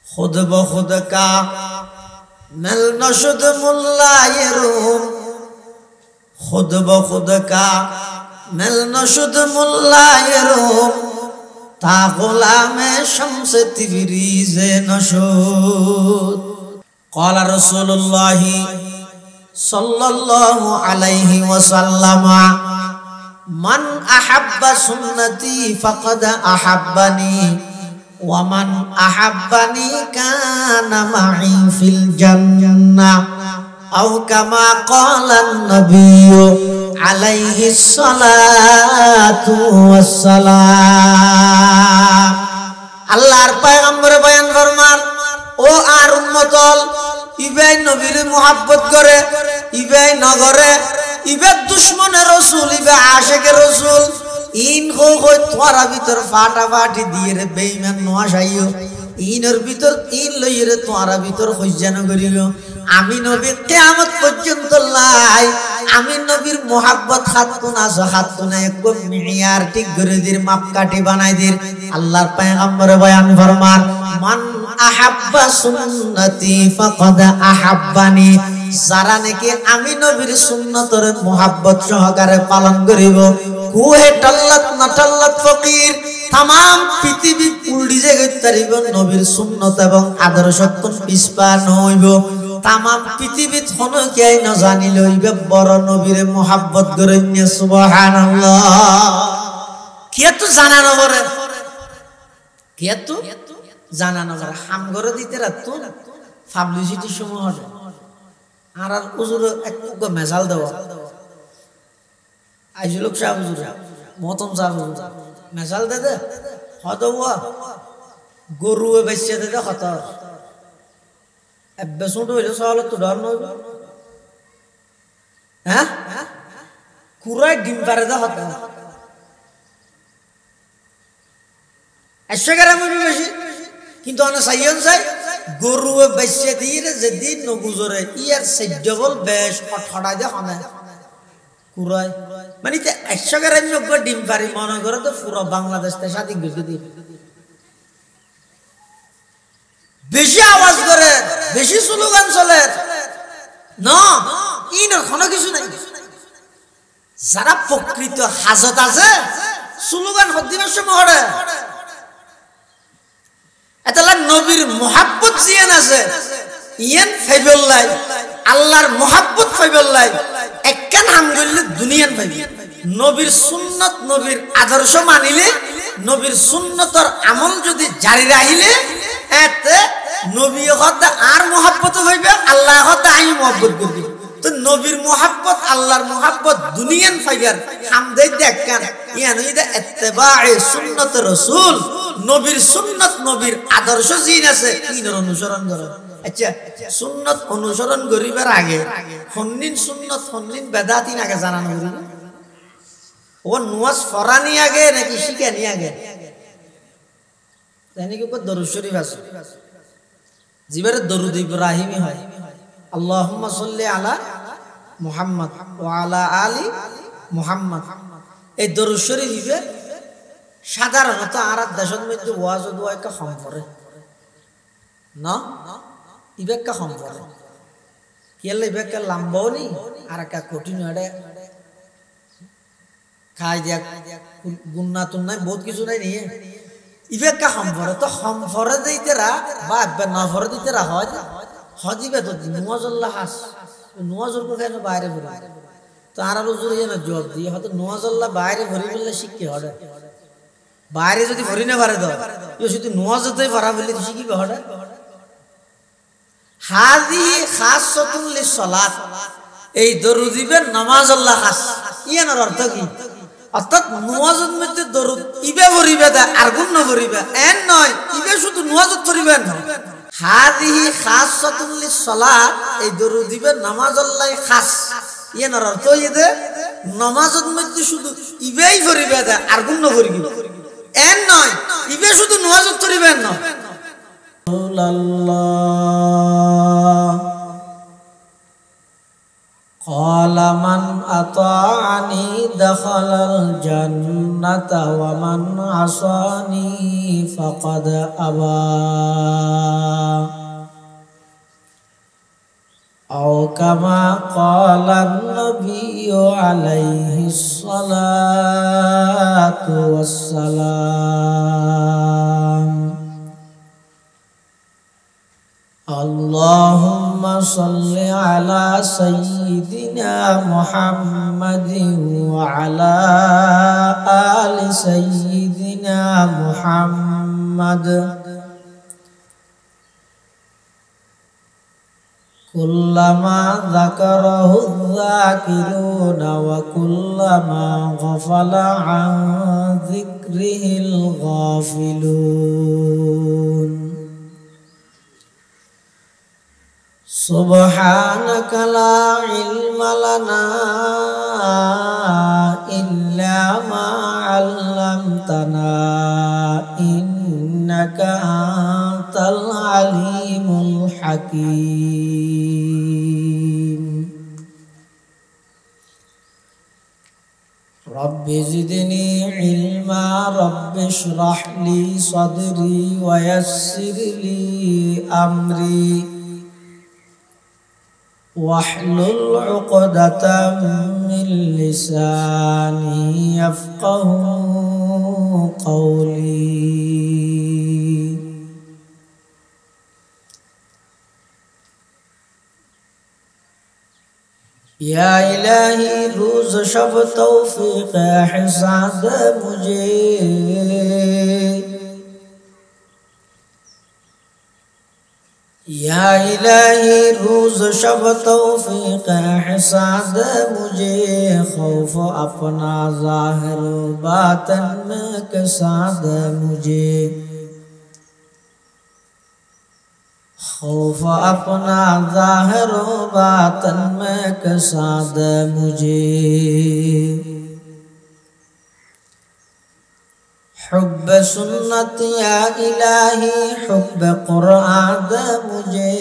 खुद ब खुद का मिल नशुद मुल्लाए रूम, खुद ब खुद का मिल नशुद मुल्लाए रूम, ता गुलामे शम्स तिबरीज़ नशुद। क़ाल रसूलुल्लाहि सल्लल्लाहु अलैहि वसल्लम मन अहब्बा सुन्नती फ़क़द अहब्बनी व मन अहब्बनी काना मई फिल जन्नह औ कमा क़ाला नबिय्यु अलैहि सलातु वस्सलाम। अल्लाहर पैगम्बर बयान फरमान, ओ आर उम्मतल इबाई नबीर मोहब्बत करे, इबाई नगरे, इबे दुश्मने रसूल, इबे आशिके रसूल, इन हो तोरा भीतर फाटाफाटी दिए रे बेईमान নোয়াশাইও, ইনের ভিতর ইন লইরে তোরা ভিতর হইজানো করিও। আমি নবী কিয়ামত পর্যন্ত লাই, আমি নবীর মোহাব্বত খাতুন আছে খাতুনে একদম মিয়ার ঠিক করে দির মাপকাঠি বানাই দির। আল্লাহর পয়গম্বর বয়ান ফরমান, মান আহাব্বা সুন্নতি ফাকাদ আহাব্বানি, যারা নাকি আমি নবীর সুন্নতর মোহাব্বত সহকারে পালন করিব, কুহে টাল্লাত না টাল্লাত ফকির, তাম পৃথিবী উল্টি জায়গায় তারিব নবীর সুন্নত এবং আদর্শ পিছপা নইব। তাম পৃথিবীত হনকিয়াই না জানিল ইবে বড় নবীর মোহাব্বত করে নিয়ে। সুবহানাল্লাহ। কে তো জানানো বরে, কে তো জানানো বরে হাম করে দিতে রাত পাবলিসিটি সমূহ আর হুজুর এক মেজাল দেওয়া আইজুল শাহ হুজুর মতম শাহ হুজুর মেজাল দে দে হত গরু বেচে দে দে হত এবে ছোট হইলে সহলে তো ডর নইব। হ্যাঁ কুরাই ডিম পারে দে হত এসেগারে মুবি বেশি, কিন্তু অনেক সাইয়ন চাই গরু বেচে দিয়ে যেদিন নগুজরে ইয়ার সেডবল বেশ হঠাই দে হনে কুরাই মানে 100 গ্রাম যোগ্য ডিম পারি মনে করে তো পুরো বাংলাদেশ স্বাধীন করে দিই। বেশি আওয়াজ করে, বেশি স্লোগান চলে না, ইনার কোনো কিছু নাই। যারা প্রকৃত হাজত আছে স্লোগান হদ্দিনের সময় হরে এতলা নবীর মোহাব্বত জিয়ান আছে ইয়ান ফাইবুল্লাহ, আল্লাহর মোহাব্বত ফাইবুল্লাহ একখান হাম গইলে দুনিয়ান পাইবি। নবীর সুন্নত নবীর আদর্শ মানিলে, নবীর সুন্নতর আমল যদি জারি রাখিলে এতে নবী হতে আর মোহাব্বত হইবে, আল্লাহ হতে আমি মোহাব্বত করবি। তো নবীর মোহাব্বত আল্লাহর মোহাব্বত দুনিয়ান ফাইবার হামদে দেখকান ইয়ান হইদা ইত্তেবায়ে সুন্নত রাসূল, নবীর সুন্নত নবীর আদর্শ জিন আছে ইনর অনুসরণ করো। আচ্ছা সুন্নত অনুসরণ করিবার আগে হন্নিন সুন্নত হন্নিন বেদাতিন আগে জানানো করিবে, ও নামাজ পড়ানি আগে নাকি শিখানি আগে? জানি কি দরুদ শরীফ আছে জিবারে দরুদ ইব্রাহিমি হয়, আল্লাহুম্মা সাল্লি আলা মুহাম্মদ ওয়া আলা আলি মুহাম্মদ। এই দরুদ শরীফে সাধারণত আর দেশের মধ্যে ওয়াজ দোয়া একটা কম পড়ে না, ইবেকা কম পড়ে কেলে ইবেকা লম্বাও নি আর একটা কঠিন হয়ে খাই দিয়া গুন্না তুন্নাই বহুত কিছু নাই নিয়ে ইবেকা কম পড়ে। তো কম পড়ে দিতেরা বা না পড়ে দিতেরা হয় হজিবে তো নোয়াজল্লাহ হাস নোয়াজর কোথায় বাইরে ভরি, তো আর হুজুর না জবাব দিয়ে হয়তো নোয়াজল্লাহ বাইরে ভরি বললে শিখতে হবে, বাইরে যদি ভরি না পারে দাও শুধু নোয়াজতেই ভরা বললে শিখিবে হঠাৎ। হাজি খাসসাতুন লিসসালাত, এই দরুদ দিবেন নামাজ আল্লাহ খাস, ইয়ার অর্থ কি? অর্থাৎ নামাজের মধ্যে দরুদ ইবে ভরিবে দা আর গুণ ভরিবে এন নয়, ইবে শুধু নামাজত ভরিবেন না। হাজি খাসসাতুন লিসসালাত, এই দরুদ দিবেন নামাজ আল্লাহ খাস, ইয়ার অর্থ ইদে নামাজের মধ্যে শুধু ইবেই ভরিবে দা আর গুণ ভরিবে এন নয়, ইবে শুধু নামাজত ভরিবেন না। قال من أطاعني دخل الجنة ومن عصاني فقد أبى। কামা ক্বালান নবিয়্যু আলাইহিস সালাতু ওয়াসসালাম আল্লাহুম্মা সাল্লি আলা সাইয়্যিদিনা মুহাম্মাদিন ওয়া আলা আলি সাইয়্যিদিনা মুহাম্মাদ কুল্লামা যাকারাহু যাকিরুনা ওয়া কুল্লামা গাফালা আন যিকরিহিল গাফিলুন সুবহানাকা লা ইলমা লানা ইল্লা মা 'আল্লামতানা ইন্নাকা আনতাল আলিমুল হাকীম রব্বি জিদনি ইলমা রব্বি ইশরাহ লি সাদরি ওয়া ইয়াসসির লি আমরি واحلل عقدة من لساني يفقهوا قولي या इलाही रोज शब तौफीक हिसाद मुझे या इलाही रोज शब तौफीक हिसाद मुझे खौफ अपना ज़ाहिर बातन में कसाद मुझे खौफ अपना ज़ाहिर बातन में कसाद मुझे हुब्ब सुन्नत या इलाही हुब्ब कुरान मुझे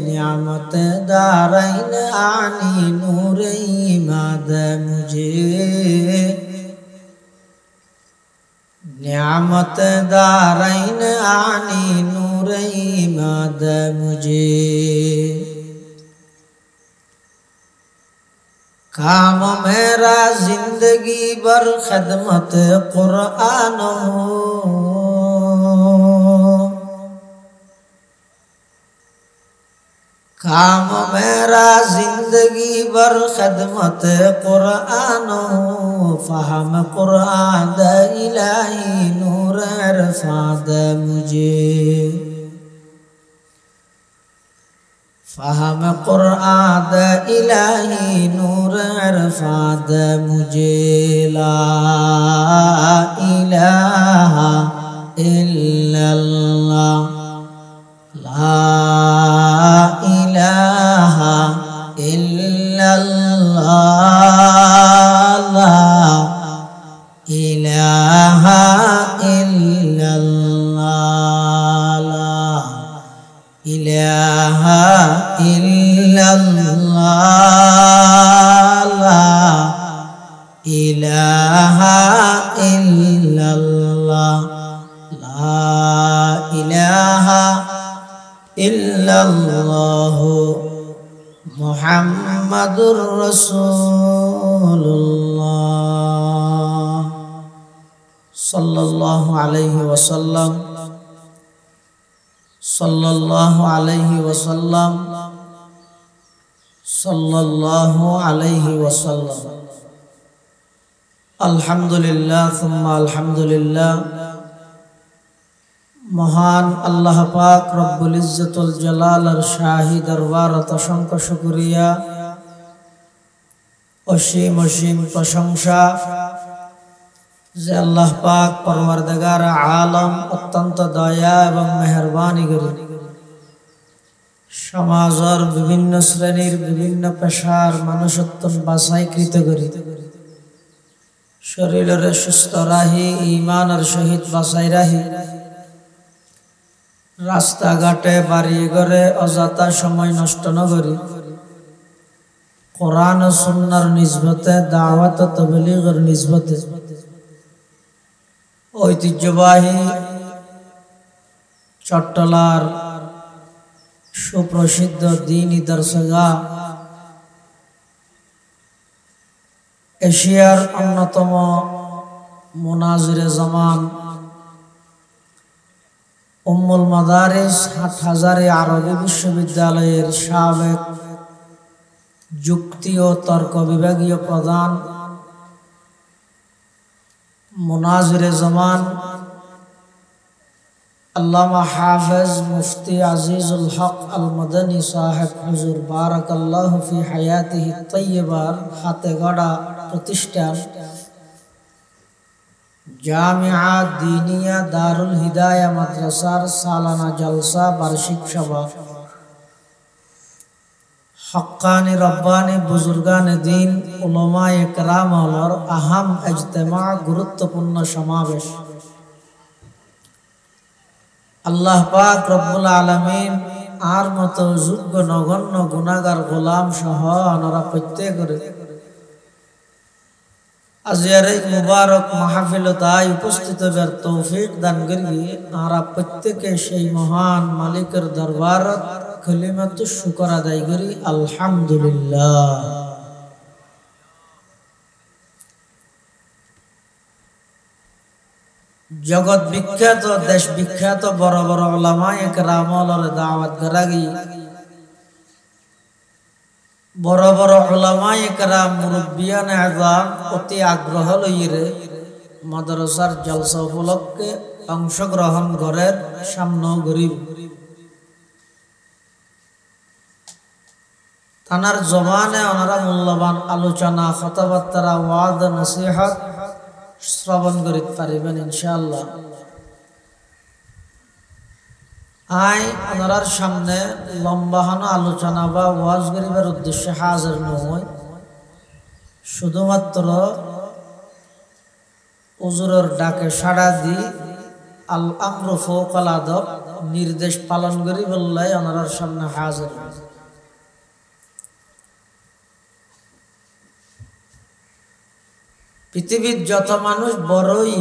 नियामत दारैन आनी नूर ईमाद मुझे नियामत दारैन आनी नूर ईमाद मुझे काम मेरा जिंदगी भर खदमत कुरान हो काम मेरा जिंदगी भर खदमत कुरान हो फहम कुरान इलाही नूर रफाद मुझे फहम कुरान इलाही नूर रफाद मुझे ला इलाहा इल्लल्लाह ला इलाहा इल्लल्लाह ला इलाहा इल्लल्लाह ला इलाहा इल्लल्लाह ला इलाहा इल्लल्लाह ला इलाहा इल्लल्लाह मुहम्मदुर रसूलुल्लाह सल्लल्लाहु अलैहि वसल्लम सल्लल्लाहु अलैहि वसल्लम सल्लल्लाहु अलैहि वसल्लम अल्हम्दुलिल्लाह सुम्मा अल्हम्दुलिल्लाह महान अल्लाह पाक रब्बुल इज्जतुल जलाल शाही दरबार असंख्य शुक्रिया असीम असीम प्रशंसा जे अल्लाह पाक परवरदिगार आलम अत्यंत दया एवं मेहरबानी करी समाजर विभिन्न श्रेणीर विभिन्न पेशार मानुषत्व बाछाईकृत करी शरीर सुस्थ राही ईमान सहित बाछाई राही रास्ता घाटे बाड़ी घरे अजाता समय नष्ट न करी कुरान सुन्नार निस्बते दावत तबलीगर निस्बते ऐतिह्यबाही चट्टलार सुप्रसिद्ध दीनी दर्शगा এশিয়ার অন্যতম মুনাজিরে জামান উম্মুল মাদারিস হাটহাজারী আরবি বিশ্ববিদ্যালয়ের সাবেক যুক্তি ও তর্ক বিভাগীয় প্রধান মুনাজিরে জামান আল্লামা হাফেজ মুফতি আজিজুল হক আল মাদানী সাহেব হুজুর বারাকাল্লাহু ফি হায়াতিহি তাইয়্যিবার হাতে গড়া প্রতিষ্ঠান জামিয়া দীনিয়া দারুল হিদায়া মাদ্রাসার সালানা জলসা বার্ষিক সভা হক্কানি রব্বানি বুজুর্গানে দিন উলামায়ে কেরামের আহাম ইজতেমা গুরুত্বপূর্ণ সমাবেশ। আল্লাহ পাক রব্বুল আলামিন আর মতো যোগ্য নগণ্য গুনাহগার গোলাম সহ আমরা প্রত্যেকরে আজকের এই মুবারক মাহফিলতায় উপস্থিত হবার তৌফিক দান করি। আমরা প্রত্যেকে সেই মহান মালিকের দরবারত কালিমাতু শুকর আদায় করি আলহামদুলিল্লাহ। জগৎ বিখ্যাত দেশ বিখ্যাত বড় বড় উলামায়ে কেরামের দাওয়াত গরাগি বড় বড় উলামায়ে কেরাম মুরব্বিয়ানে আযম অতি আগ্রহ লইরে মাদ্রাসার জলসা উপলক্ষে অংশগ্রহণ করেন সামনে গরিব তানার জবানে ওনারা মূল্যবান আলোচনা কথাবার্তা ওয়াজ নসিহত শ্রবণ করিতে পারিবেন ইনশাআল্লাহ। আই ওনার সামনে লম্বাহানো আলোচনা বা ওয়াজ করিবার উদ্দেশ্যে হাজির নয়, শুধুমাত্র হুজুরের ডাকে সাড়া দি আল আমরু ফাওকাল আদব নির্দেশ পালন করি বললে ওনার সামনে হাজির। পৃথিবীর যত মানুষ বড়ই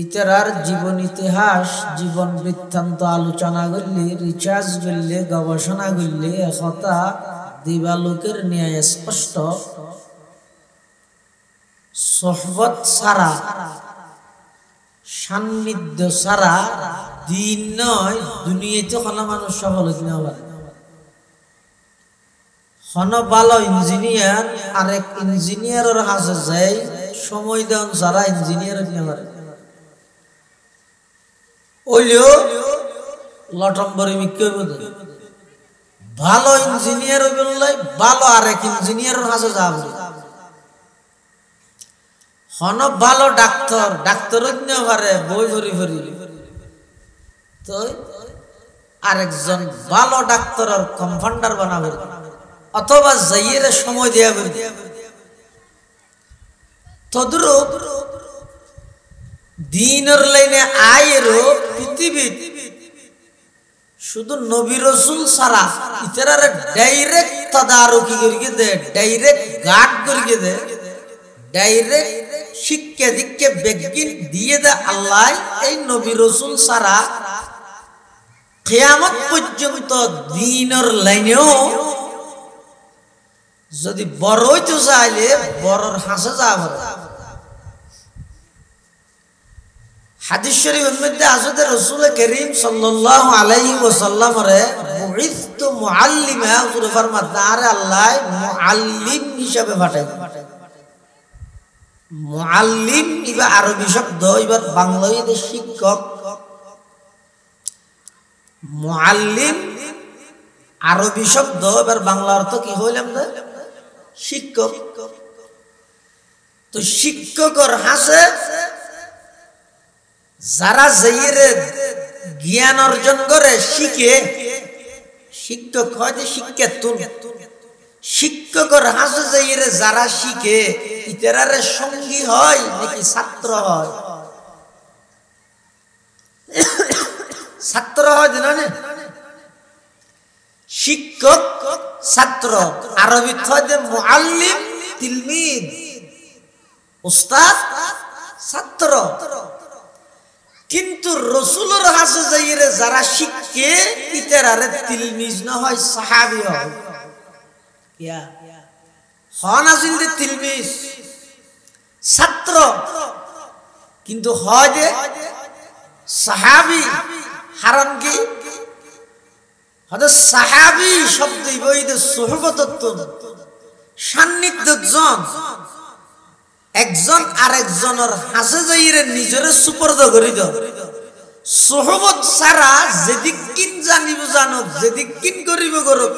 ইতরার জীবন ইতিহাস জীবন বৃত্তান্ত আলোচনা করলে রিচার্জ করলে গবেষণা করলে একথা দিবালোকের ন্যায় স্পষ্ট সোহবত ছাড়া সান্নিধ্য ছাড়া দিন নয় দুনিয়াতে কোনো মানুষ সফল হতে না পারে। হন ভালো ইঞ্জিনিয়ার আরেক ইঞ্জিনিয়ারের কাছে যাই সময় দেন যারা ইঞ্জিনিয়ার হতে পারে ওইলেও লটম্বরে মিক্কে ভালো ইঞ্জিনিয়ার বললে ভালো আরেক ইঞ্জিনিয়ারের কাছে যাবে। হন ভালো ডাক্তার ডাক্তার হতে পারে বই ভরি ভরি তো আরেকজন ভালো ডাক্তারের কম্পাউন্ডার বানাবে অথবা যাইয়ের সময় দেয়া বলি তদ্রুপ দিনের লাইনে আয়েরও পৃথিবী শুধু নবী রাসূল ছাড়া ইতরারে ডাইরেক্ট তদারকি করিয়ে দে ডাইরেক্ট গার্ড করিয়ে দে ডাইরেক্ট শিক্ষা দীক্ষা বেগিন দিয়ে দে আল্লাহ এই নবী রাসূল ছাড়া কিয়ামত পর্যন্ত দিনের লাইনেও যদি বড় হইতে চাইলে বড়র হাসে যাবে। হাদিস শরীফের মধ্যে আছে রাসূল করিম সাল্লাল্লাহু আলাইহি ওয়াসাল্লামের বুইসতু মুআল্লিমা হুজুর ফরমাতে আরে আল্লাহ মুআল্লিম হিসাবে পাঠাই। মুআল্লিম ইবা আরবি শব্দ এবার বাংলায় শিক্ষক। মুআল্লিম আরবি শব্দ এবার বাংলা অর্থ কি হইলাম না শিক্ষক। তো শিক্ষকর হাসে যারা যাইরে জ্ঞান অর্জন করে শিখে শিক্ষক হয় যে শিক্ষা তুন শিক্ষকর হাসে যাইরে যারা শিখে ইতরারে সঙ্গী হয় নাকি ছাত্র হয়? ছাত্র হয় না শিক্ষক ছাত্র আরবি হয় মুআল্লিম তিলমিদ উস্তাদ ছাত্র। কিন্তু রাসূলের কাছে যাইরে যারা শিখে ইতরারে তিলমিজ না হয় সাহাবী হয়। হন আসিল যে তিলমিজ ছাত্র, কিন্তু হয় যে সাহাবি। হারাম কি হয়তো সাহাবি শব্দ সোহবত সান্নিধ্য জন একজন আরেকজনের হাসে যাইরে নিজরে সুপর্দ করি দাও। সোহবত ছাড়া যেদিক কিন জানিব জানুক, যেদিক কিন করিব করুক,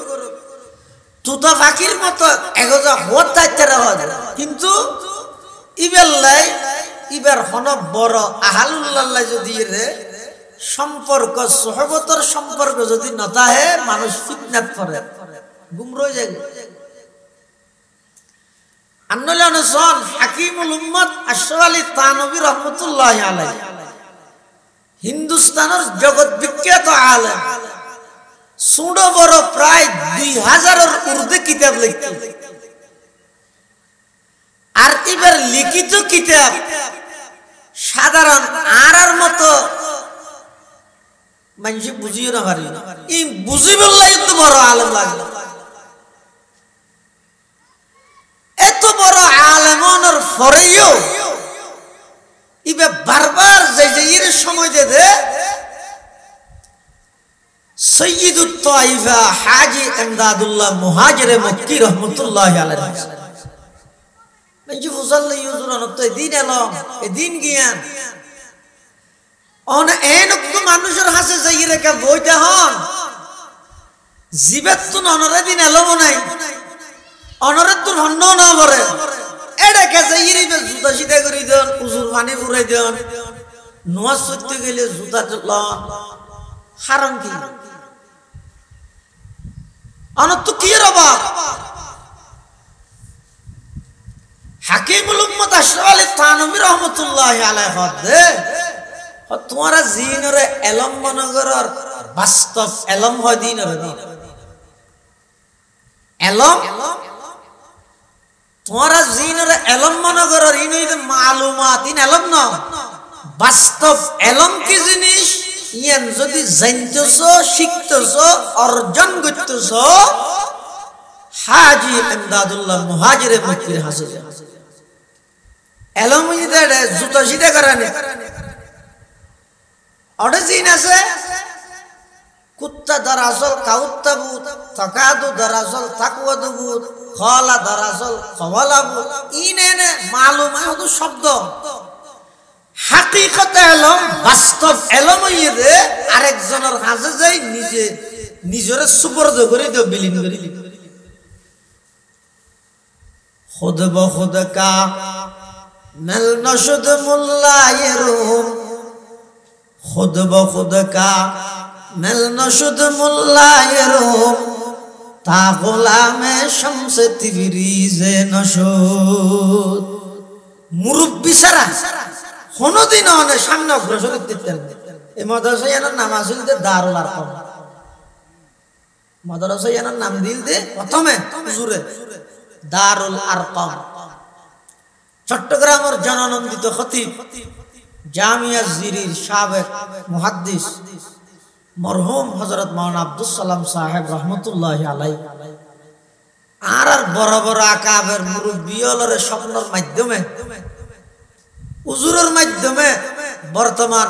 তুতা ফাঁকির মতো এগোজা হওয়ার দায়িত্ব হয়। কিন্তু ইবেল্লাই ইবার হন বড় আহালুল্লাহ যদি রে সম্পর্ক সোহবতর সম্পর্ক যদি নতাহে মানুষ ফিতনাত পড়ে, গুমরো যায়। আন্নলানজন হাকিমুল উম্মত আশরাফ আলী থানভী রহমাতুল্লাহ আলাইহি হিন্দুস্তানের জগৎ বিখ্যাত আলেম, ছোট বড় প্রায় 2000-এর ঊর্ধ্বে কিতাব লিখতেন। আর এবার লিখিত কিতাব সাধারণ আর মতো মানুষ বুঝিও না পারি, ই বুঝিবলাই তো বড় আলেম লাগলো। এত বড় আলেমনের পরেও ইবে বারবার যে সময় দে সৈয়দুত তাইফা হাজী ইমদাদুল্লাহ মুহাজিরে মক্কি রহমাতুল্লাহ আলাইহি মেজি ফুসাল্লা ইউজুরান তো দিন এলো এ দিন গিয়ান অন এনক মানুষের হাসে যাই রেখা বইতে হন জীবের তুন অনরে দিন এলো নাই, অনরের তুন হন্ন না বলে এটাকে যাই রে জুতা সিধা করে দেন, উজুর পানি ফুরাই দেন, নোয়াজ করতে গেলে জুতা লন। হারাম কি অনত কি রবা? হাকিমুল উম্মত আশরাফ আলী থানভী রহমাতুল্লাহ আলাইহি দে তোমারা জিনরে এলম মনগরর বাস্তব এলম হয় দিনরে দিন এলম তোমারা জিনরে এলম মনগরর ইনইদ মালুমাত ইন এলম না বাস্তব এলম কি জিনিস ইয়ান যদি জানতেছো শিখতেছো অর্জন করতেছো হাজী ইমদাদুল্লাহ মুহাজিরে মক্কির হাসে এলম ইদারে জুতা সিধা করানে অডে জিন আছে কুত্তা দরাসল কাউত্তাবু তাকাদু দরাসল তাকওয়াদু খালা দরাসল খাওয়ালাবু ইনেনে মালুম হদু শব্দ হাকিকত এলম বাস্তব এলম ইদে আরেকজনের হাজে যাই নিজে নিজরে সুপর্দ করে দেও বিলীন করে খুদ বখুদ কা মেল নশুদ মুল্লায়েরুম खुद ब खुद का मिल नशुद मुल्लायरुम ता गुलामे शम्स तिबरीज़े नशुद मुरब्बी सारा কোনো দিন অনে সামনে অগ্রসর করতে এই মাদ্রাসার নাম আসল দে দারুল আরকাম। মাদ্রাসার নাম দিল দে প্রথমে হুজুরে দারুল আরকাম। চট্টগ্রামের জননন্দিত খতিব জামিয়া জিরির সাবেক মুহাদ্দিস মরহুম হযরত মাওলানা আব্দুস সালাম সাহেব রহমাতুল্লাহি আলাইহি আর বড় বড় আকাবের মুরব্বিয়লরে স্বপ্নের মাধ্যমে হুজুরের মাধ্যমে বর্তমান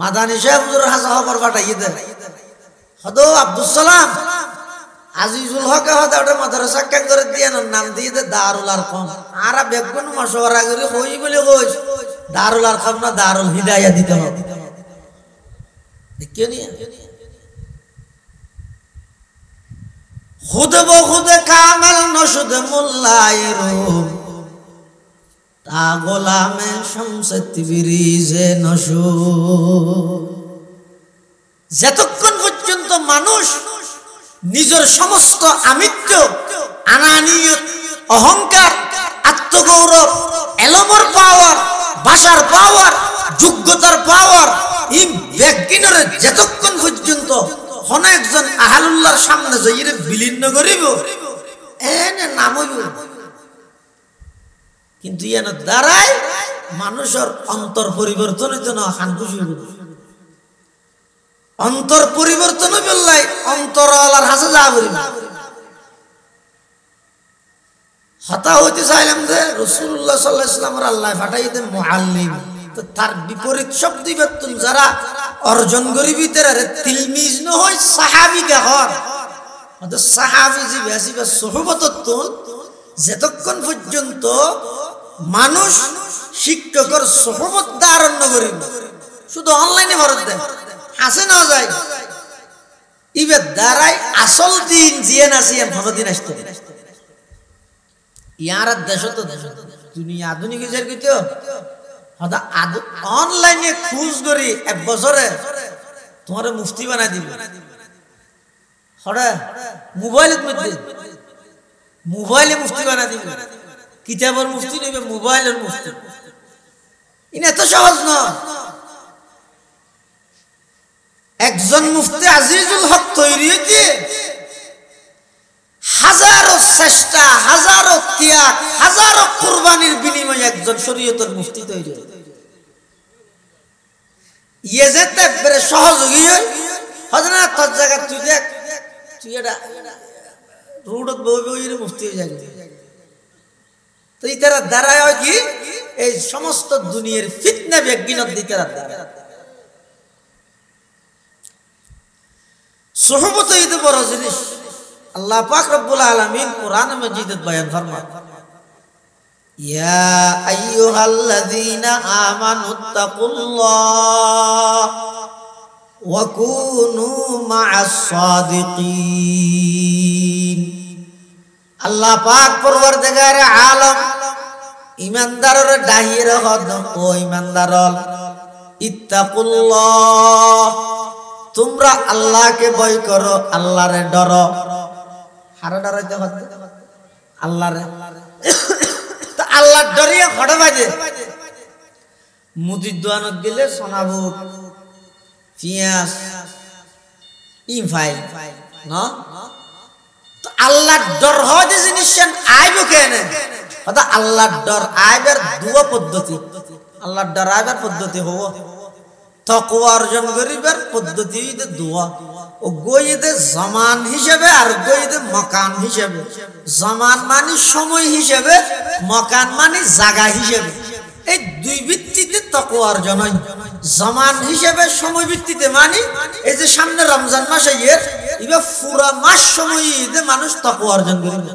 মাদানী সাহেব হুজুর হাজা খবর পাঠাইয়ে দেয় হদো আব্দুস সালাম আজিজুল হক হদা ওটা মাদ্রাসা কেন করে দিয়ে নাম দিয়ে দে দারুল আরকাম। আর বেগুন মশওয়ারা করে হই বলে কইস দারুল আরকাম না দারুল হিদায়াহ দিতে হবে। দেখিও নি খুদ ব খুদ কামাল নশুদ মুল্লায়রুম তা গোলামে শামসে তিবরিজে নশুদ। যতক্ষণ পর্যন্ত মানুষ নিজের সমস্ত আমিত্ব আনানিয়ত অহংকার আত্মগৌরব এলমর পাওয়ার ভাষার পাওয়ার যোগ্যতার পাওয়ার এই ব্যক্তিনরে যতক্ষণ পর্যন্ত কোন একজন আহালুল্লাহর সামনে যাইরে বিলীন করিব এনে নাম হইব, কিন্তু এর দ্বারাই মানুষের অন্তর পরিবর্তন হইতো না। খান খুশি হইব অন্তর পরিবর্তন হইবলাই অন্তরালার হাসে যা করিব হতা হইতে চাইলাম যে রাসূলুল্লাহ সাল্লাল্লাহু আলাইহি ওয়াসাল্লামের আল্লাহ পাঠাইতে মুআল্লিম, তো তার বিপরীত শব্দ বেতন যারা অর্জন করিবি তারা তিলমিজ ন হয় সাহাবী গহর অত সাহাবী জি বেশিবা সুহবতত যতক্ষণ পর্যন্ত মানুষ শিক্ষকের সুহবত ধারণ করিব, শুধু অনলাইনে ভরত দেয় হাসে না যায় ইবে দ্বারাই আসল দিন জিয়ে নাসিয়ান ভরদিন আসতে ইয়ার দেশ তো দুনিয়া আধুনিক হিসেবে কইতো হদা অনলাইনে খুঁজ করি এক বছরে তোমার মুফতি বানাই দিবে হরে মোবাইলের মধ্যে মোবাইলে মুফতি বানাই দিবে, কিতাবের মুফতি নেবে মোবাইলের মুফতি, ইনা এত সহজ না। একজন মুফতি আজিজুল হক তৈরি হইতে হাজারো চেষ্টা, হাজারো ত্যাগ, হাজারো কুরবানির বিনিময়ে একজন শরীয়তের মুফতি তৈরি হয়। ইয়ে যে তেবরে সহযোগী হয় হজনা তোর জায়গা তুই দেখ তুই এটা রোডত বই বই মুফতি হয়ে যাবে, তো ইতারা দ্বারায় হয় কি এই সমস্ত দুনিয়ার ফিতনা বিজ্ঞানত দিতারা দ্বারা সুহবত হইতে বড় জিনিস। আল্লাহ পাক রব্বুল আলামিন কোরআন মাজিদে বয়ান ফরমান, ইয়া আইয়ুহাল্লাযীনা আমানুত্তাকুল্লাহ ওয়া কুনু মা'আস সাদিকিন। আল্লাহ পাক পরওয়ারদিগার আলম ঈমানদারের ডাহির হদ ও ঈমানদারল ইত্তাকুল্লাহ, তোমরা আল্লাহকে ভয় করো, আল্লাহরে ডরো। হারা ডরাইতে হদ আল্লাহরে, তো আল্লাহ ডরিয়ে হড়ে বাজে মুদির দোয়ানত গেলে সোনাবুট পিয়াজ ইনফাইল না, তো আল্লাহর ডর হয় যে জিনিস আইব কেন কথা আল্লাহর ডর আইবার দুয়া পদ্ধতি, আল্লাহর ডর আইবার পদ্ধতি হব তাকওয়া অর্জন করিবার পদ্ধতি হইতে দোয়া ও গইতে জামান হিসেবে আর গইতে মকান হিসেবে। জামান মানে সময় হিসেবে, মকান মানে জায়গা হিসেবে, এই দুই ভিত্তিতে তাকওয়া অর্জন হয়। জামান হিসেবে সময় ভিত্তিতে মানে এই যে সামনে রমজান মাস আইয়ের ইবা পুরা মাস সময় ঈদে মানুষ তাকওয়া অর্জন করিবে।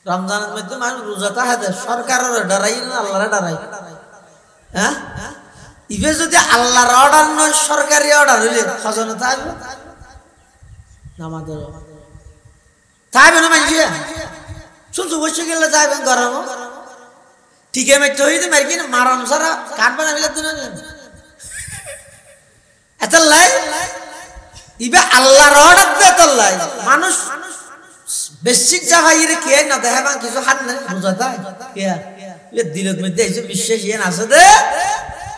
রমজানের মধ্যে মানুষ রোজা থাকে সরকারের ডরাই না আল্লাহরে ডরাই, হ্যাঁ ইবে যদি আল্লাহর অর্ডার নয় সরকারি অর্ডার হইলে খজনে থাকবে নামাজের থাকবে না মানুষ শুনছো বসে গেলে যাইবেন গরম ঠিক মেটে হইতে মারি কিনা মারম সারা কাটবে না মিলে দিন এত লাই ইবে আল্লাহর অর্ডার দে তো লাই মানুষ বেসিক জায়গায় ইরে কে না দেখে বা কিছু হাত নাই রোজা থাকে কে ইয়ে দিলের মধ্যে এসে বিশ্বাস ইয়ে আছে দে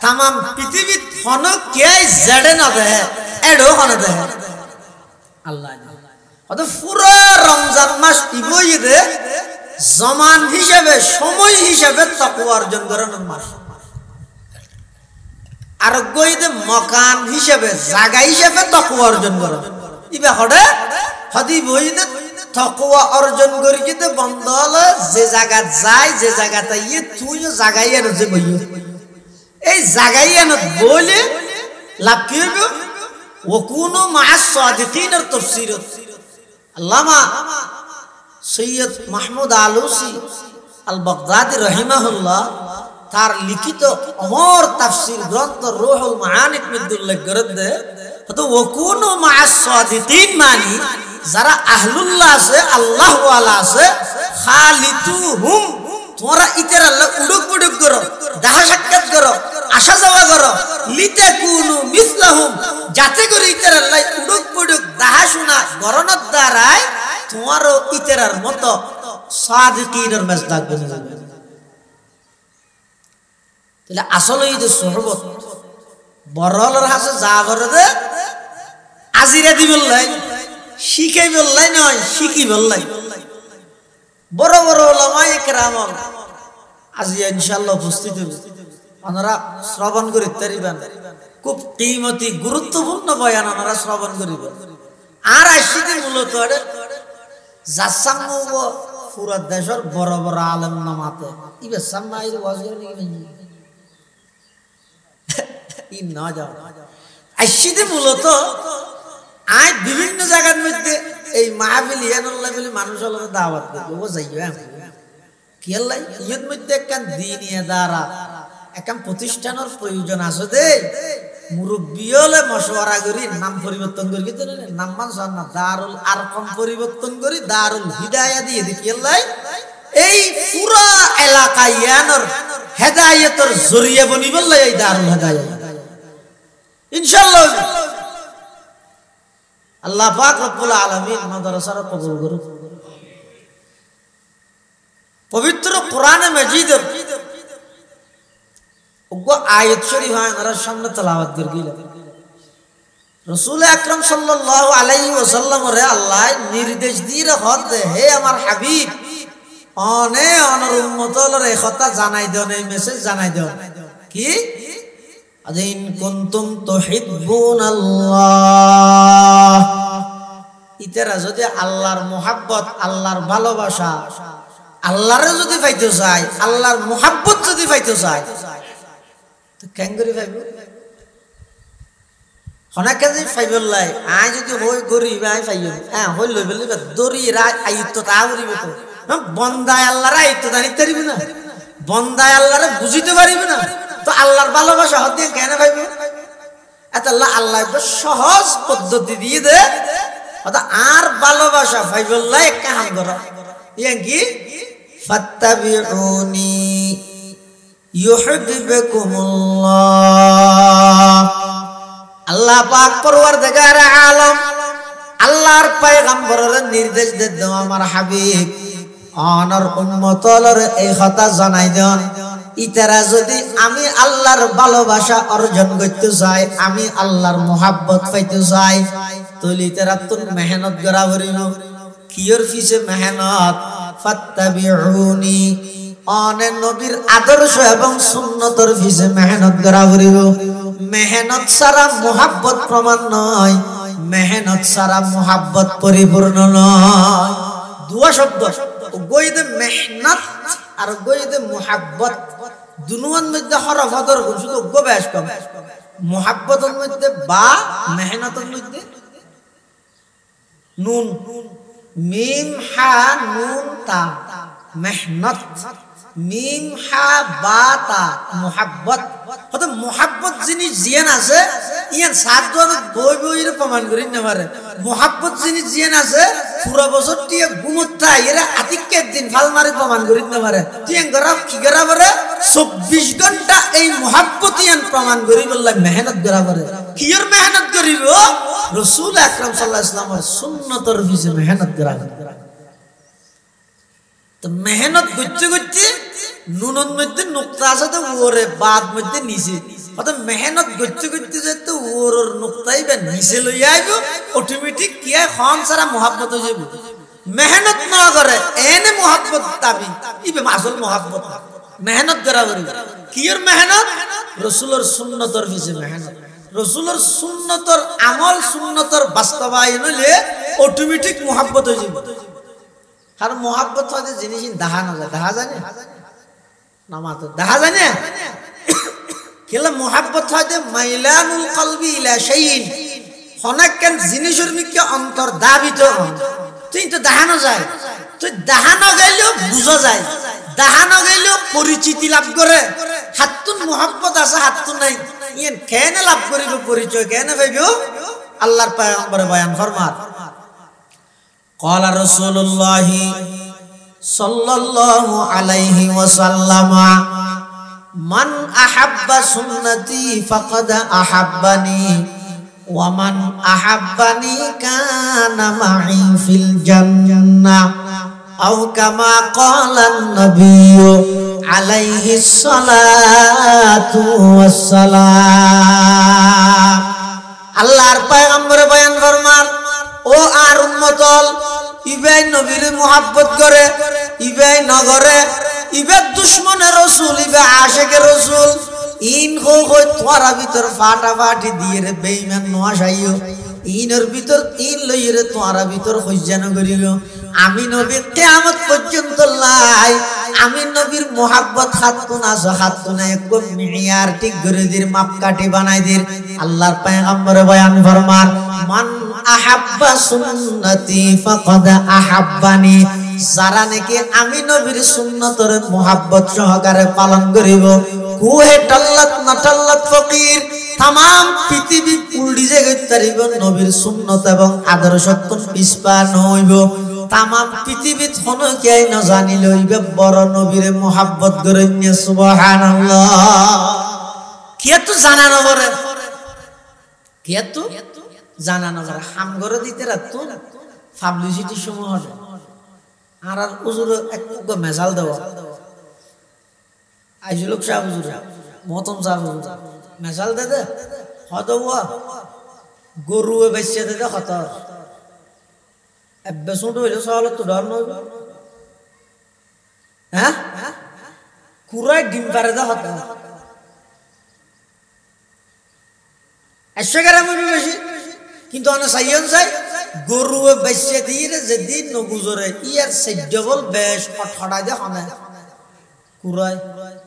তাম পৃথিবী হন কে জেডে না দেহে এডো হন দেহে আল্লাহ অত পুরো রমজান মাস ইবই দে জমান হিসেবে সময় হিসেবে তাকওয়া অর্জন করানোর মাস, আর গইদে মকান হিসেবে জায়গা হিসেবে তাকওয়া অর্জন করো ইবে হড়ে হদি বইদে তাকওয়া অর্জন করি যেতে বন্ধ হলো যে জায়গা যায় যে জায়গাতে ইয়ে তুইও জায়গায় এনে যে বইও এই জায়গায় এনে বলে লাভ কি হইব ওয়াকুনু মা'আস সাদিকিনের তাফসীর আল্লামা সৈয়দ মাহমুদ আলুসি আল বাগদাদি রহিমাহুল্লাহ তার লিখিত অমর তাফসীর গ্রন্থ রুহুল মাআনির মধ্যে উল্লেখ করেছে তো ওয়াকুনু মা'আস সাদিকিন মানে যারা আহলুল্লাহ আছে আল্লাহ ওয়ালা আছে খালিতুহুম তোমরা ইতের আল্লাহ উড়ুক উড়ুক করো দেখা সাক্ষাৎ করো আসা যাওয়া করো লিতাকুনু মিসলাহুম যাতে করে ইতের আল্লাহ উড়ুক উড়ুক দেখা শোনা গরণের দ্বারায় তোমারও ইতেরার মতো সাদিকিনের মেজদাক বনে যাবে। তাহলে আসলে এই যে সোহবত বড়লের হাসে যা করে দে আজিরা দি বললাই শিখাই বললাই নয় শিখি বললাই বড় বড় ওলামায়ে কেরাম আজি ইনশাআল্লাহ উপস্থিত হইব আপনারা শ্রবণ করি তারিবেন খুব কিমতি গুরুত্বপূর্ণ বয়ান আপনারা শ্রবণ করিবেন। আর আসিতে মূলত যাসাম্মু পুরা দেশের বড় বড় আলেম নামাতে ইবে সামাইর ওয়াজের ই না যাও আইসিতে মূলত আই বিভিন্ন জায়গার মধ্যে এই মাহফিল ইয়ানুল্লাহ বলে মানুষ হলো দাওয়াত দেব ও যাইবা কি আল্লাহ ইয়ের মধ্যে একখান দিনিয়া দ্বারা একখান প্রতিষ্ঠানের প্রয়োজন আছে দে মুরব্বী হলে মশওয়ারা করি নাম পরিবর্তন করি কিন্তু নাম মান না দারুল আরকম পরিবর্তন করি দারুল হিদায়া দিয়ে দেখি আল্লাহ এই পুরা এলাকা ইয়ানোর হেদায়েতের জরিয়া বনি বললে এই দারুল হিদায়া ইনশাআল্লাহ আল্লাহ পাক রব্বুল আলামিন মাদ্রাসার কবুল করুন পবিত্র কোরআনে মাজিদের ওগো আয়াত শরীফ আমরা সামনে তেলাওয়াত করিলা রাসূল আকরাম সাল্লাল্লাহু আলাইহি ওয়াসাল্লাম রে আল্লাহ নির্দেশ দিয়ে হদ হে আমার হাবিব অনর উম্মতর এই কথা জানাই দেন এই মেসেজ জানাই দেন কি আদিন কুনতুম তুহিব্বুনাল্লাহ ইতারা যদি আল্লাহর মোহাব্বত আল্লাহর ভালোবাসা আল্লাহরে যদি পাইতে চাই আল্লাহর মোহাব্বত যদি পাইতে চাই তো কেন করে পাইব হনাকে যে পাইবলাই আই যদি হই গরিব আই পাইব হ্যাঁ হই লই বলি দরি রাই আইত তা করিব তো বন্দায় আল্লাহর আইত জানিতে পারিব না বন্দায় আল্লাহরে বুঝিতে পারিব না তো আল্লাহর ভালোবাসা হতে কেন পাইব এত আল্লাহ সহজ পদ্ধতি দিয়ে দে আর ভালোবাসা পাইবলাই এক কাম করো ইয়াং কি ফাত্তাবিউনি ইউহিব্বুকুমুল্লাহ আল্লাহ পাক পরওয়ারদিগার আলম আল্লাহর পয়গম্বরের নির্দেশ দেন আমার হাবিব অনর উম্মতর এই কথা জানাই দেন ইতারা যদি আমি আল্লাহর ভালোবাসা অর্জন করতে চাই আমি আল্লাহর মোহাব্বত পাইতে চাই তাহলে ইতারা তো মেহনত করা করিব কিয়র পিছে মেহনত ফাত্তাবিউনি অনে নবীর আদর্শ এবং সুন্নতর পিছে মেহনত করা করিব মেহনত ছাড়া মোহাব্বত প্রমাণ নয় মেহনত ছাড়া মোহাব্বত পরিপূর্ণ নয় দুয়া শব্দ গইদে মেহনত আর গইদে মোহাব্বত দুনুয়ার মধ্যে হরফ হদর শুধু গোবেশ কম মোহাব্বতের মধ্যে বা মেহনতের মধ্যে নুন মিম হা নুন তা মেহনত মিম হা বা তা মোহাব্বত হয়তো মোহাব্বত জিনিস জিয়ান আছে ইয়ান সাত দোয়াত বই বইরে প্রমাণ করি না পারে মোহাব্বত জিনিস জিয়ান আছে পুরো বছর টিয়া ঘুমুত্তা এরা আতিকের দিন ফাল মারি প্রমাণ করি না পারে টিয়াং গরা কি গরা পারে 24 ঘন্টা এই মোহাব্বত ইয়ান প্রমাণ করি বললা মেহনত গরা পারে কিয়র মেহনত করিব রাসূল আকরাম সাল্লাল্লাহু আলাইহি ওয়াসাল্লামের সুন্নতর পিছে মেহনত করা তো মেহনত করতে করতে নুনের মধ্যে নুক্তা আছে তো ওরে বাদ মধ্যে নিচে অর্থাৎ মেহনত করতে করতে যেতে ওর নুক্তাই বা নিচে লই আইব অটোমেটিক কি খন সারা মোহাব্বত হয়ে যাবে মেহনত না করে এনে মোহাব্বত দাবি ইবে আসল মোহাব্বত মেহনত করা করি কিয়র মেহনত রাসূলের সুন্নতর পিছে মেহনত রাসূলের সুন্নতর আমল সুন্নতর বাস্তবায়ন হলে অটোমেটিক মোহাব্বত হয়ে যাবে আর মোহাব্বত হতে জিনিস দেখা না যায় দেখা জানে না মাত্র দেখা জানে কেলা মোহাব্বত হতে মাইলানুল কলবি ইলা শাইইন হনাক্কান জিনিসের মিকে অন্তর দাবিত তুই তো দেখানো যায় তুই দেখানো গেলেও বুঝা যায় দেখানো গেলেও পরিচিতি লাভ করে হাতুন মোহাব্বত আছে হাতুন নাই ইয়ান কেন লাভ করিব পরিচয় কেন পাইব আল্লাহর পয়গম্বর বয়ান ফরমান قال رسول الله صلى الله عليه وسلم من أحب سنتي فقد أحبني ومن أحبني كان معي في الجنة أو كما قال النبي عليه الصلاة والسلام الله পয়গম্বর বয়ান ফরমান ও আর উম্মতল ইবাই নবীর মোহাব্বত করে ইবাই নগরে ইবাই দুশমনের রাসূল ইবাই আশিকের রাসূল ইন হো হই তোরা ভিতর ফাটাফাটি দিয়ে রে বেঈমান নওয়াসাইও ইনের ভিতর ইন লইরে তোরা ভিতর হইজানো করিও আমি নবী কিয়ামত পর্যন্ত লাই আমি নবীর মোহাব্বত হাতুন আজ হাতুনে একদম মিয়ার ঠিক করে দির মাপকাঠি বানাই দির আল্লাহর পয়গম্বর বয়ান ফরমান মান আহাব্বা সুন্নতি ফাকাদ আহাব্বানি যারা নাকি আমি নবীর সুন্নতরে মোহাব্বত সহকারে পালন করিব কুহে টাল্লাত না টাল্লাত ফকির তাম পৃথিবী উল্টি জায়গায় তারিব নবীর সুন্নত এবং আদর্শ কোন পিছপা নইব তাম পৃথিবীত হন কেই না জানিল ইবে বড় নবীর মোহাব্বত করে নিয়ে সুবহানাল্লাহ কে তো জানানো বরে কে তো জানানো বরে হাম করে দিতে রাত পাবলিসিটি সময় হবে আর হুজুর একটু মেজাল দেওয়া আইজুল সাহেব হুজুর মহতম সাহেব হুজুর মেজাল দে দে হয়তো গরু বেচে দে হত এবে ছোট হইলে সহলে তো ডর নই হ্যাঁ কুরাই ডিম পারে দে হত একশো গ্রাম বেশি কিন্তু অনেক সাইয়ন চাই গরু বেচে দিয়ে যেদিন নগুজরে ইয়ার সেডবল বেশ হঠাৎ দে হনে কুরাই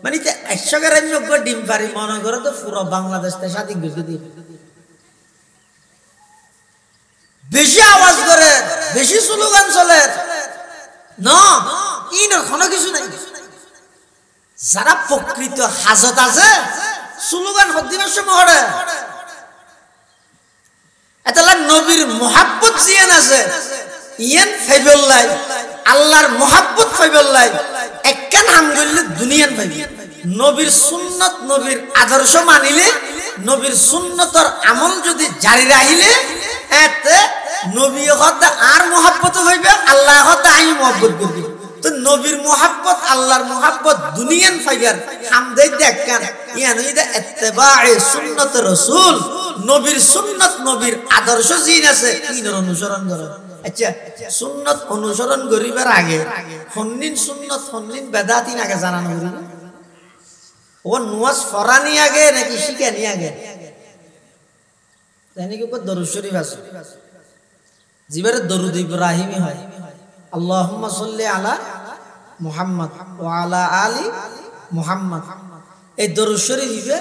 মানে 100 গ্রাম যোগ্য ডিম পারি মনে করে তো পুরো বাংলাদেশ স্বাধীন করে দিবে বেশি আওয়াজ করে বেশি স্লোগান চলে না ইন কোনো কিছু নাই যারা প্রকৃত হাজত আছে স্লোগান হদিবার সময় হরে এতলা নবীর মোহাব্বত জিয়ান আছে ইয়ান ফাইবুল্লাহ আল্লাহর মোহাব্বত ফাইবুল্লাহ একখান হাম করলে দুনিয়ান পাইবে নবীর সুন্নত নবীর আদর্শ মানিলে নবীর সুন্নতর আমল যদি জারি রাখিলে এতে নবী হতে আর মোহাব্বত হইবে আল্লাহ হতে আই মোহাব্বত করবে তো নবীর মোহাব্বত আল্লাহর মোহাব্বত দুনিয়ান ফাইবার হাম দেই দেখকান ইয়ান ইদা ইত্তেবায়ে সুন্নত রাসূল নবীর সুন্নত নবীর আদর্শ জিন আছে কিনর অনুসরণ করে আচ্ছা সুন্নত অনুসরণ করিবার আগে হন্নিন সুন্নত হন্নিন বেদাতিন আগে জানানো করিবে ও নওয়াজ ফরানি আগে নাকি শিখানি আগে জানি কি দরুদ শরীফ আছে জিবারে দরুদ ইব্রাহিমি হয় আল্লাহুম্মা সাল্লি আলা মুহাম্মদ ওয়া আলা আলি মুহাম্মদ এই দরুদ শরীফে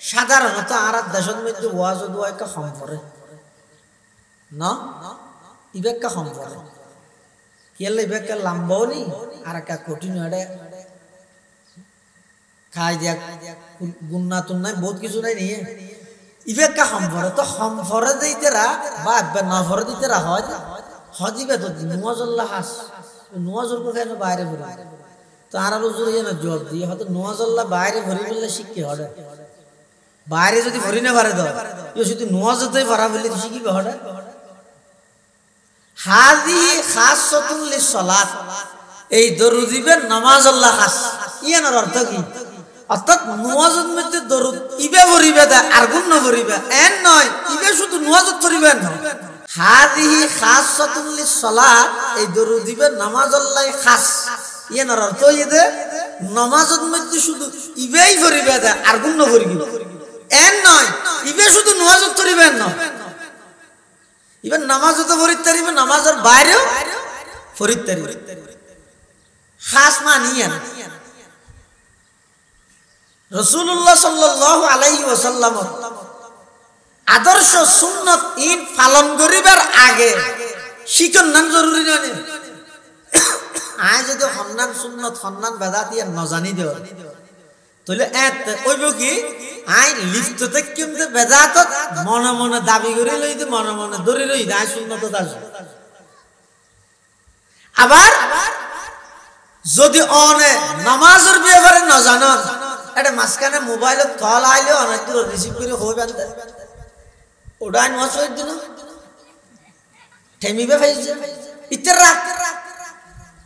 সাধারণত আরাত দেশের মধ্যে ওয়াজ দোয়া একটা কম পড়ে না ইবেকা কম পড়ে কেলে ইবেকা লম্বাও নি আর একটা কঠিন এটা খাই দিয়া গুন্না তুন্নাই বহুত কিছু নাই নিয়ে ইবেকা কম পড়ে তো কম পড়ে দিতেরা বা না পড়ে দিতেরা হয় হদিবে তো নওয়াজুল্লাহ হাস নওয়াজুর কো কেন বাইরে ভরে তো আর হুজুর এনে জবাব দিয়ে হয়তো নওয়াজুল্লাহ বাইরে ভরি বললে শিখতে হবে বাইরে যদি ভরি না পারে দাও ইও শুধু নওয়াজতেই ভরা বললে শিখিবে হবে হাযিহি খাসসাতুন লিসসালাত এই দরুদ দিবে নামাজ আল্লাহ খাস ইয়ার অর্থ কি অর্থাৎ নওয়াজের মধ্যে দরুদ ইবে ভরিবে দা আর গুণ না ভরিবে এন নয় ইবে শুধু নওয়াজত ভরিবে না হাযিহি খাসসাতুন লিসসালাত এই দরুদ দিবে নামাজ আল্লাহ খাস ইয়ার অর্থ ইদে নামাজের মধ্যে শুধু ইবেই ভরিবে দা আর গুণ না ভরিবে এন নয় ইবে শুধু নওয়াজত ভরিবে না ইবেন নামাজও তো ফরিদ তারিবে নামাজের বাইরেও ফরিদ তারিবে খাস মানিয়ান রাসূলুল্লাহ সাল্লাল্লাহু আলাইহি ওয়াসাল্লাম আদর্শ সুন্নত ঈদ পালন করিবার আগে শিখন নাম জরুরি নয় আয় যদি হন্নান সুন্নত হন্নান বেদাত ইয়ার ন জানি দেও তাহলে এত ওইব কি আই লিপ্ত থেকে কিন্তু বেদাতত মনে মনে দাবি করে লইতে মনে মনে ধরে লই আই সুন্নত দাস আবার যদি অনে নামাজের ব্যাপারে না জানেন এটা মাসখানে মোবাইল কল আইলে অনেক দূর রিসিভ করে হবে ওটা নষ্ট হয়ে দিল ঠেমিবে ফাইছে ইতে রাত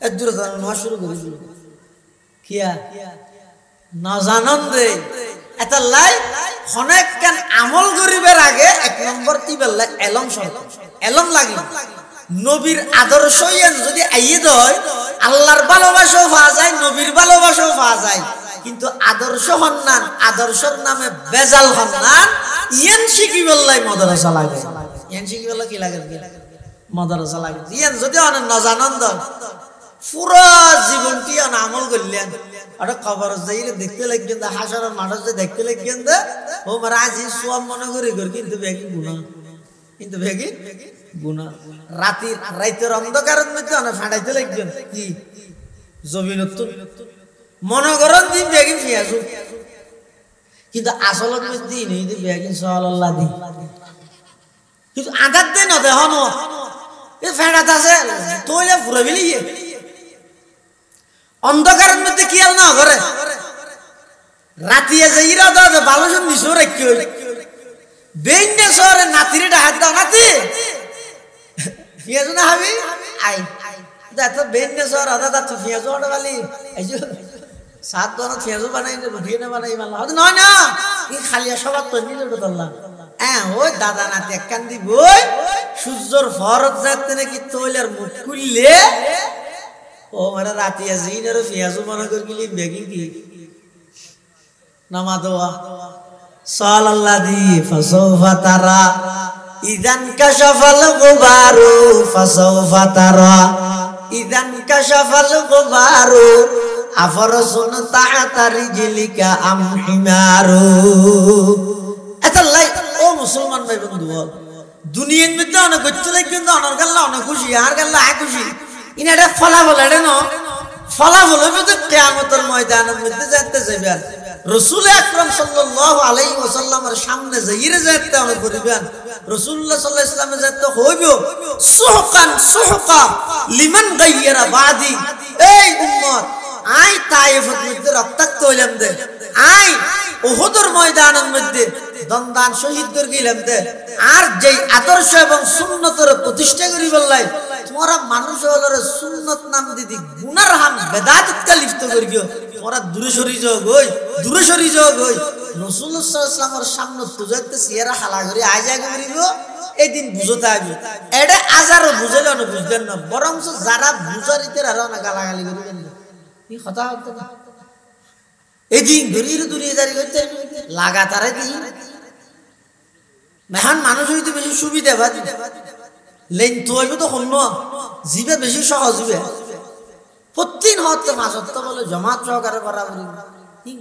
এত দূর নষ্ট শুরু করে দিল কিয়া না জানন রে এটা লাই অনেক কেন আমল করিবার আগে এক নম্বর কি বললে এলম শর্ত এলম লাগে নবীর আদর্শ যদি আইয়ে দেয় আল্লাহর ভালোবাসাও পাওয়া যায় নবীর ভালোবাসাও পাওয়া যায় কিন্তু আদর্শ হন্নান আদর্শের নামে বেজাল হন্নান ইয়ান শিখি বললাই মাদ্রাসা লাগে ইয়ান শিখি বললা কি লাগে মাদ্রাসা লাগে ইয়ান যদি অনেক নজানন্দ পুরো জীবনটি অন আমল করলেন আর খবর যাইরে দেখতে লাগবেন দা হাসার মাঠে যে দেখতে লাগবেন দা ও মারা আজি সব মনে করি কর কিন্তু বেগি গুনাহ কিন্তু বেগি গুনাহ রাতের অন্ধকারের মধ্যে অনেক ফাটাইতে লাগবেন কি জমিনত মনে করেন দিন বেগি ফিয়াজু কিন্তু আসলত মধ্যে নেই যে বেগি সাল্লাল্লাহ দি কিন্তু আদাত দেন না দেখো এ ফেড়াত আছে তোলে পুরো বিলিয়ে অন্ধকারের মধ্যে কি আর না করে রাতিয়া যে ইরা দাদা ভালো সব নিশো রাখি বেইনে সরে নাতিরে হাত দাও নাতি ফিয়াজু না হাবি আই দাদা বেইনে সর দাদা তো ফিয়াজু ওটা বালি এই যে সাত দন ফিয়াজু বানাই দে রুটি না বানাই মাল্লা হদ নয় না এই খালিয়া সবার তো নিলে ওটা আল্লাহ ওই দাদা নাতি একখান দিব সূর্যর ফরত যাতে নাকি তৈলের মুখ খুললে ও মারা রাতিয়া জিনের ফিয়াজু মনে করে গেলি বেগি কি নামা দোয়া সাল্লাল্লাহি ফাসাউফা তারা ইদান কাশাফাল গুবারু ফাসাউফা তারা ইদান কাশাফাল গুবারু আফরসুন তা'তা রিজলিকা আম হিমারু এতাল্লাই ও মুসলমান ভাই বন্ধু দুনিয়ার মধ্যে অনেক গচ্ছ লাগবেন অনেক গাল্লা অনেক খুশি আর গাল্লা খুশি ইনাটা ফলাফল এটা ন ফলাফল হবে তো কিয়ামতের ময়দানের মধ্যে যেতে যাবেন রাসূল আকরাম সাল্লাল্লাহু আলাইহি ওয়াসাল্লামের সামনে যাইরে যেতে আমরা করিবেন রাসূলুল্লাহ সাল্লাল্লাহু আলাইহি ওয়াসাল্লামে যেতে হইব সুহকান সুহকা লিমান গায়রা বাদি এই উম্মত আই তায়েফের মধ্যে রক্তাক্ত হইলাম দে আই উহুদের ময়দানের মধ্যে দন্দান শহীদ করে গেলাম দে আর যেই আদর্শ এবং সুন্নতের প্রতিষ্ঠা করি বললাই তোমরা মানুষ হলরে সুন্নত নাম দিদি গুনার হাম বেদাতত কা লিপ্ত করি গিয়ে তোমরা দূরে সরি যাও গই রাসূলুল্লাহ সাল্লাল্লাহু আলাইহি ওয়াসাল্লামের সামনে তুজাতে সিয়ারা হালা করে আজা করিব এই দিন বুঝতে আইবে এডে আজারও বুঝাইলে না বুঝবেন না বরং যারা বুঝারিতে আর না গালাগালি করিবেন না কি কথা হতো না এদিন গরির দুনিয়া জারি করতে লাগাতার দিন মেহান মানুষ হইতে বেশি সুবিধা বাদ লেন তো হইবে তো হন্য জিবে বেশি সহজ হবে প্রতিদিন হতে মাসত্ব বলে জমাত সহকারে বরাবরি কি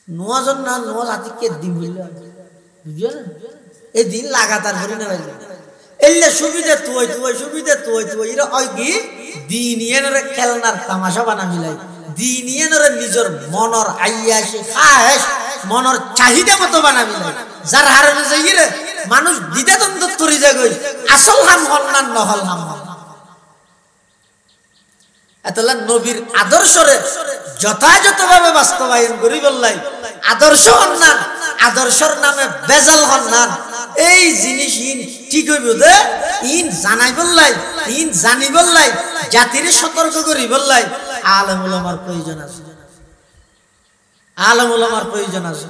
নোয়াজন না নোয়া হাতিকে দিন হইল বুঝলেন এই দিন লাগাতার করে না ভাই এলে সুবিধা তুই এরা হয় কি দিন এনরে খেলনার তামাশা বানা মিলাই দিন এনরে নিজের মনর আইয়াসি খায়েশ মনর চাহিদা মতো বানা মিলাই যার হারনে যাইরে মানুষ দ্বিধাদ্বন্দ্ব তরি যাগই আসল হাম হল না নহল হাম হল এতলা নবীর আদর্শরে যথাযথভাবে বাস্তবায়ন করি বললাই আদর্শ হন না আদর্শর নামে বেজাল হন না এই জিনিস ইন ঠিক হইব দে ইন জানাই বললাই ইন জানি বললাই জাতির সতর্ক করি বললাই আলেম উলামার প্রয়োজন আছে আলেম উলামার প্রয়োজন আছে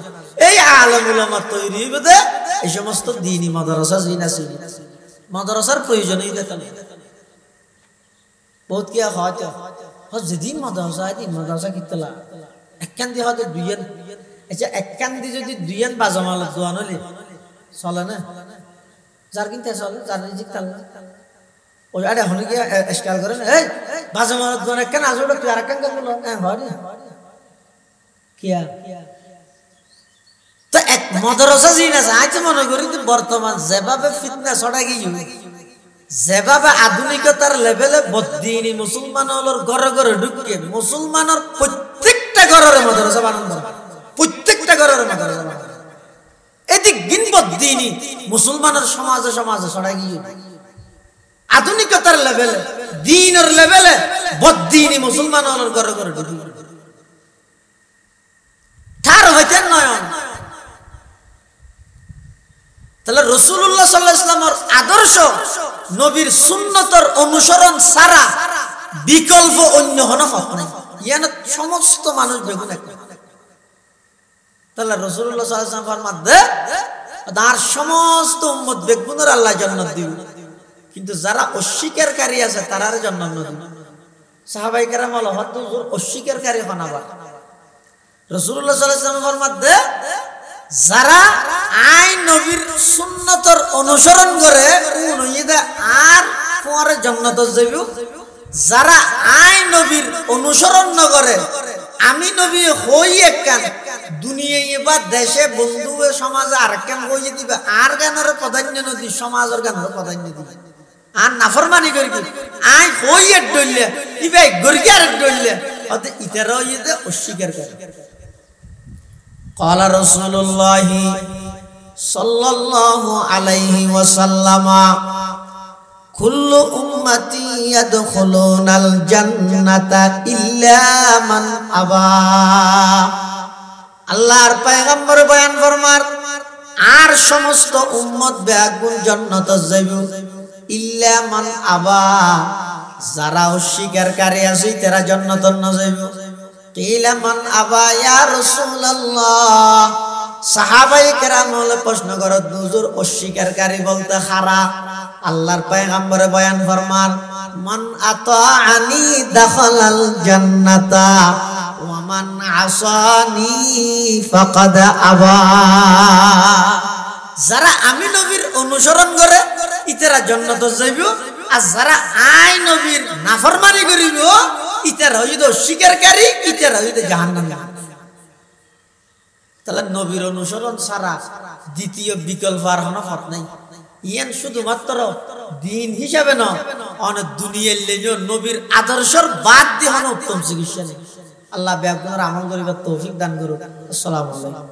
এই আলেম উলামা তৈরি হইব দে এই সমস্ত দ্বীনি মাদ্রাসা জিন আছে মাদ্রাসার প্রয়োজন হইব তাহলে বহুত কি হয়তো যেদিন মাদ্রাসা দিন মাদ্রাসা কিতলা একখান দিয়ে হয়তো দুইয়ান আচ্ছা একখান দিয়ে যদি দুইয়ান বাজামাল দোয়ান হলে চলে না যার কিনতে চলে যার রিজিক তাল না ওই আরে হলে গিয়ে স্কাল করেন এই বাজামাল দোয়ান একখান আসলে তুই আর একখান বলো হয় কিয়া তো এক মাদ্রাসা জিন আছে আজ মনে করি বর্তমান যেভাবে ফিতনা ছড়া গিয়ে যেভাবে আধুনিকতার লেভেলে বদ্দিনী মুসলমান হলোর ঘরে ঘরে ঢুকে মুসলমানের প্রত্যেকটা ঘরের মাদ্রাসা বানানো প্রত্যেকটা ঘরের মাদ্রাসা বানানো এদিক দিন বদ্দিনী মুসলমানের সমাজে সমাজে ছড়া গিয়ে আধুনিকতার লেভেলে দ্বীনের লেভেলে বদ্দিনী মুসলমান হলোর ঘরে ঘরে ঢুকে তার হইতেন নয়ন তাহলে রাসূলুল্লাহ সাল্লাল্লাহু আলাইহি ওয়াসাল্লামের আদর্শ নবীর সুন্নতের অনুসরণ ছাড়া বিকল্প অন্য কোনো পথ নাই ইয়ান সমস্ত মানুষ বেগুন এক তাহলে রাসূলুল্লাহ সাল্লাল্লাহু আলাইহি ওয়াসাল্লাম ফরমাতে তার সমস্ত উম্মত বেগুনের আল্লাহ জান্নাত দিবেন কিন্তু যারা অস্বীকারী আছে তারার জান্নাত দিবেন সাহাবায়ে কেরাম হলো হুজুর অস্বীকারী হন আবার রাসূলুল্লাহ সাল্লাল্লাহু আলাইহি ওয়াসাল্লাম ফরমাতে যারা আই নবীর সুন্নতর অনুসরণ করে উনইদা আর পরে জান্নাত যাইব যারা আই নবীর অনুসরণ ন করে আমি নবী হই একখান দুনিয়ায় বা দেশে বন্ধু সমাজে আরেকখান হইয়ে দিবে আর গানের প্রাধান্য নদী সমাজের গানের প্রাধান্য দিবে আর নাফরমানি করি আই হই এক ডইলে ইবে গরগি আর ডইলে অতে ইতারা হইতে অস্বীকার করে قال رسول الله صلى الله عليه وسلم كل امتي يدخلون الجنه الا من ابى আল্লাহর পয়গম্বর বয়ান ফরমার আর সমস্ত উম্মত বেগুন জান্নাতে যাইবে ইল্লা মান আবা যারা অস্বীকারী আছে তারা জান্নাতে না যাইবে কিলা মান আবা ইয়া রাসূলুল্লাহ সাহাবায়ে কেরাম হলে প্রশ্ন করত হুজুর অস্বীকারী বলতে খারা আল্লাহর পয়গম্বর বয়ান ফরমান মান আতাআনি দাখালাল জান্নাতা ওয়া মান আসানি ফাকাদ আবা যারা আমি নবীর অনুসরণ করে ইতারা জান্নাতে যাইব আর যারা আই নবীর নাফরমানি করিব ইতারা হইতো অস্বীকারী ইতারা হইতো জাহান্নামে তাহলে নবীর অনুসরণ ছাড়া দ্বিতীয় বিকল্প আর কোনো পথ নাই ইয়ান শুধুমাত্র দিন হিসাবে না অনেক দুনিয়ার লেজো নবীর আদর্শর বাদ দিয়ে হন উত্তম চিকিৎসা নেই আল্লাহ ব্যাপক আমল করিবার তৌফিক দান করুন আসসালামু আলাইকুম